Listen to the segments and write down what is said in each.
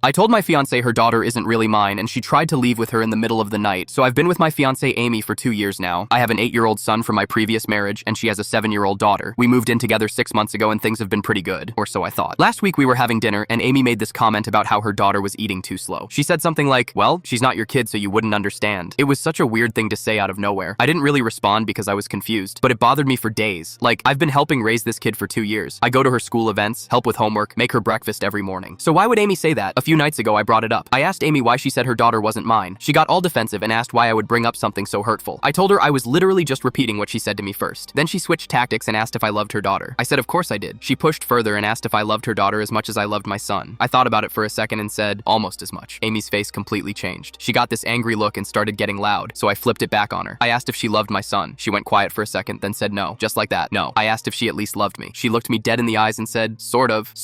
I told my fiancée her daughter isn't really mine and she tried to leave with her in the middle of the night, so I've been with my fiancée Amy for 2 years now. I have an 8-year-old son from my previous marriage and she has a 7-year-old daughter. We moved in together 6 months ago and things have been pretty good, or so I thought. Last week we were having dinner and Amy made this comment about how her daughter was eating too slow. She said something like, well, she's not your kid so you wouldn't understand. It was such a weird thing to say out of nowhere. I didn't really respond because I was confused, but it bothered me for days. Like, I've been helping raise this kid for 2 years. I go to her school events, help with homework, make her breakfast every morning. So why would Amy say that? A few nights ago I brought it up. I asked Amy why she said her daughter wasn't mine. She got all defensive and asked why I would bring up something so hurtful. I told her I was literally just repeating what she said to me first. Then she switched tactics and asked if I loved her daughter. I said of course I did. She pushed further and asked if I loved her daughter as much as I loved my son. I thought about it for a second and said, almost as much. Amy's face completely changed. She got this angry look and started getting loud, so I flipped it back on her. I asked if she loved my son. She went quiet for a second, then said no. Just like that, no. I asked if she at least loved me. She looked me dead in the eyes and said, sort of.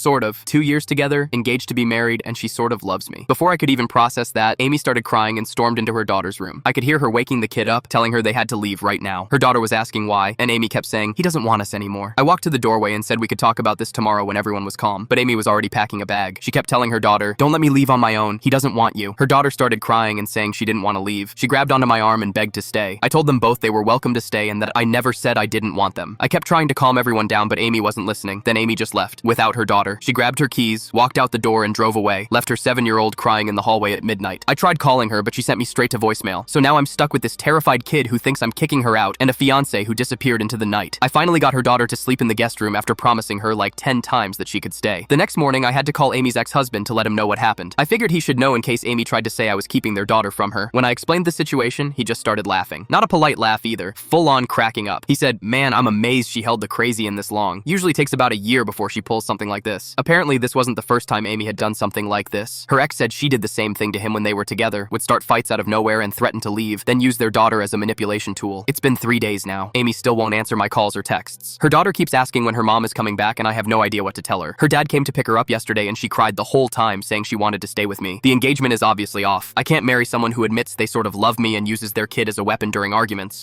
2 years together, engaged to be married, and she sort of loves me. Before I could even process that, Amy started crying and stormed into her daughter's room. I could hear her waking the kid up, telling her they had to leave right now. Her daughter was asking why, and Amy kept saying, he doesn't want us anymore. I walked to the doorway and said we could talk about this tomorrow when everyone was calm, but Amy was already packing a bag. She kept telling her daughter, don't let me leave on my own. He doesn't want you. Her daughter started crying and saying she didn't want to leave. She grabbed onto my arm and begged to stay. I told them both they were welcome to stay and that I never said I didn't want them. I kept trying to calm everyone down, but Amy wasn't listening. Then Amy just left, without her daughter. She grabbed her keys, walked out the door and drove away, left her 7-year-old crying in the hallway at midnight. I tried calling her, but she sent me straight to voicemail. So now I'm stuck with this terrified kid who thinks I'm kicking her out and a fiancé who disappeared into the night. I finally got her daughter to sleep in the guest room after promising her like 10 times that she could stay. The next morning, I had to call Amy's ex-husband to let him know what happened. I figured he should know in case Amy tried to say I was keeping their daughter from her. When I explained the situation, he just started laughing. Not a polite laugh either, full-on cracking up. He said, man, I'm amazed she held the crazy in this long. Usually takes about a year before she pulls something like this. Apparently, this wasn't the first time Amy had done something like this. Her ex said she did the same thing to him when they were together, would start fights out of nowhere and threaten to leave, then use their daughter as a manipulation tool. It's been 3 days now. Amy still won't answer my calls or texts. Her daughter keeps asking when her mom is coming back and I have no idea what to tell her. Her dad came to pick her up yesterday and she cried the whole time saying she wanted to stay with me. The engagement is obviously off. I can't marry someone who admits they sort of love me and uses their kid as a weapon during arguments.